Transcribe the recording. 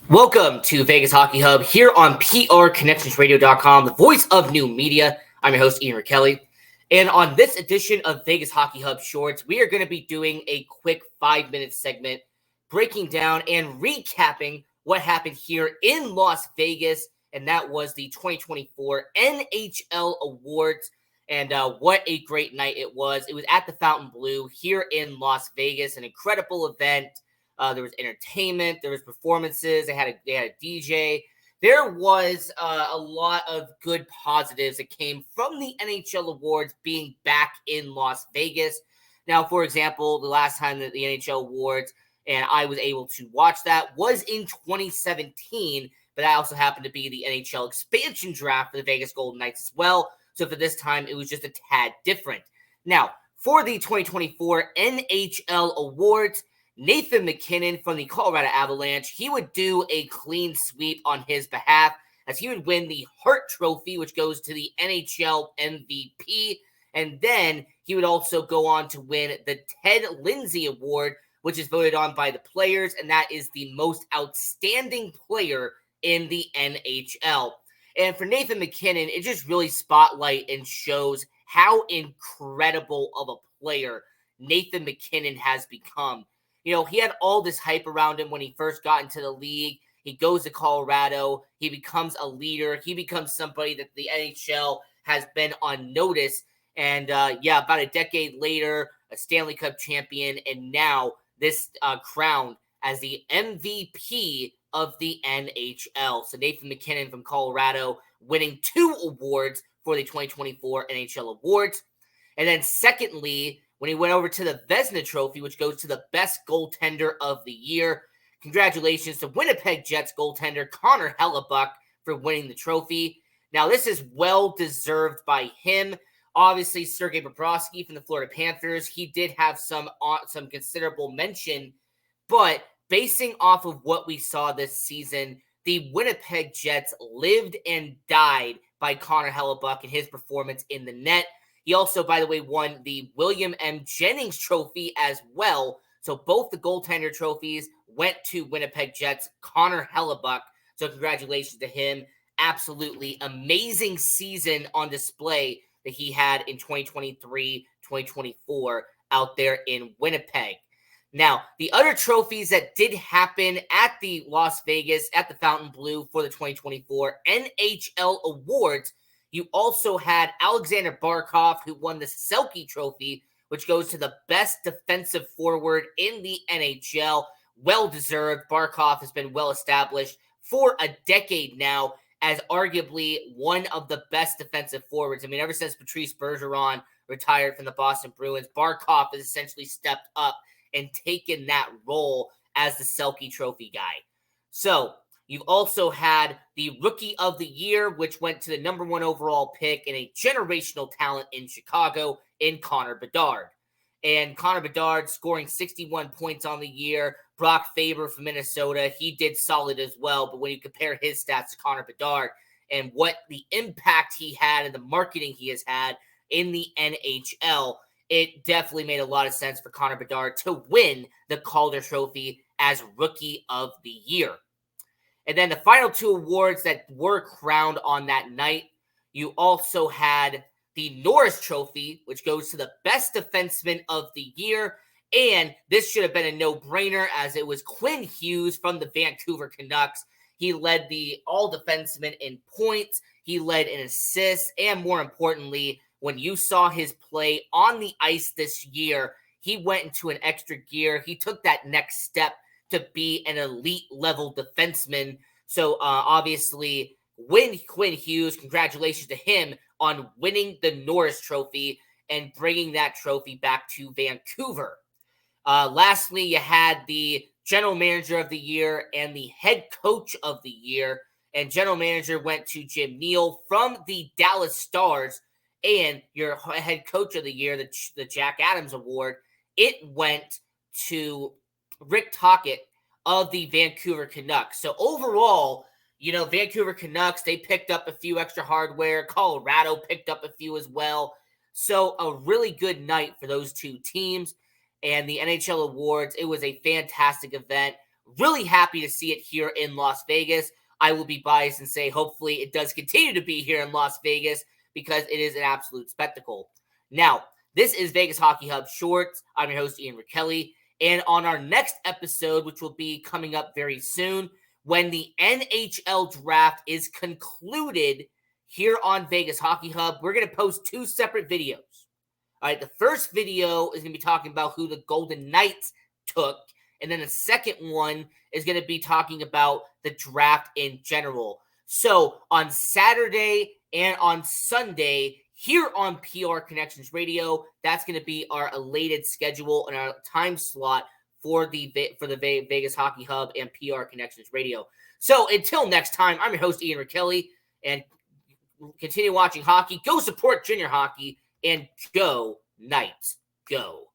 Welcome to Vegas Hockey Hub here on PRConnectionsRadio.com, the voice of new media. I'm your host, Ian Rachiele. And on this edition of Vegas Hockey Hub Shorts, we are going to be doing a quick 5-minute segment breaking down and recapping what happened here in Las Vegas, and that was the 2024 NHL Awards. And what a great night it was. It was at the Fontainebleau here in Las Vegas, an incredible event. There was entertainment, there was performances, they had a DJ. There was a lot of good positives that came from the NHL Awards being back in Las Vegas. Now, for example, the last time that the NHL Awards and I was able to watch that was in 2017, but that also happened to be the NHL expansion draft for the Vegas Golden Knights as well. So for this time, it was just a tad different. Now, for the 2024 NHL Awards, Nathan MacKinnon from the Colorado Avalanche, he would do a clean sweep on his behalf as he would win the Hart Trophy, which goes to the NHL MVP. And then he would also go on to win the Ted Lindsay Award, which is voted on by the players, and that is the most outstanding player in the NHL. And for Nathan MacKinnon, it just really spotlights and shows how incredible of a player Nathan MacKinnon has become. You know, he had all this hype around him when he first got into the league. He goes to Colorado. He becomes a leader. He becomes somebody that the NHL has been on notice. And, about a decade later, a Stanley Cup champion, and now this crown as the MVP of the NHL. So Nathan MacKinnon from Colorado winning 2 awards for the 2024 NHL Awards. And then secondly, when he went over to the Vezina Trophy, which goes to the best goaltender of the year. Congratulations to Winnipeg Jets goaltender Connor Hellebuyck for winning the trophy. Now, this is well-deserved by him. Obviously, Sergei Bobrovsky from the Florida Panthers, he did have some considerable mention, but basing off of what we saw this season, the Winnipeg Jets lived and died by Connor Hellebuyck and his performance in the net. He also, by the way, won the William M. Jennings Trophy as well. So both the goaltender trophies went to Winnipeg Jets, Connor Hellebuyck. So congratulations to him. Absolutely amazing season on display that he had in 2023, 2024 out there in Winnipeg. Now, the other trophies that did happen at the Las Vegas, at the Fontainebleau for the 2024 NHL Awards, you also had Alexander Barkov, who won the Selke Trophy, which goes to the best defensive forward in the NHL. Well-deserved. Barkov has been well-established for a decade now as arguably one of the best defensive forwards. I mean, ever since Patrice Bergeron retired from the Boston Bruins, Barkov has essentially stepped up and taken that role as the Selke Trophy guy. So, you've also had the Rookie of the Year, which went to the number 1 overall pick and a generational talent in Chicago in Connor Bedard. And Connor Bedard scoring 61 points on the year. Brock Faber from Minnesota, he did solid as well. But when you compare his stats to Connor Bedard and what the impact he had and the marketing he has had in the NHL, it definitely made a lot of sense for Connor Bedard to win the Calder Trophy as Rookie of the Year. And then the final 2 awards that were crowned on that night, you also had the Norris Trophy, which goes to the best defenseman of the year. And this should have been a no-brainer as it was Quinn Hughes from the Vancouver Canucks. He led the all-defensemen in points. He led in assists. And more importantly, when you saw his play on the ice this year, he went into an extra gear. He took that next step to be an elite level defenseman. So obviously, Quinn Hughes, congratulations to him on winning the Norris Trophy and bringing that trophy back to Vancouver. Lastly, you had the General Manager of the Year and the Head Coach of the Year. And General Manager went to Jim Neal from the Dallas Stars. And your Head Coach of the Year, the Jack Adams Award, it went to Rick Tocchet of the Vancouver Canucks. So overall, Vancouver Canucks, they picked up a few extra hardware. Colorado picked up a few as well. So a really good night for those 2 teams. And the NHL Awards, it was a fantastic event. Really happy to see it here in Las Vegas. I will be biased and say hopefully it does continue to be here in Las Vegas because it is an absolute spectacle. Now, this is Vegas Hockey Hub Shorts. I'm your host, Ian Rachiele. And on our next episode, which will be coming up very soon, when the NHL draft is concluded here on Vegas Hockey Hub, we're going to post 2 separate videos. All right, the first video is going to be talking about who the Golden Knights took. And then the second one is going to be talking about the draft in general. So on Saturday and on Sunday, here on PR Connections Radio, that's going to be our elated schedule and our time slot for the Vegas Hockey Hub and PR Connections Radio. So until next time, I'm your host, Ian Rachiele, and continue watching hockey. Go support junior hockey, and go Knights, go.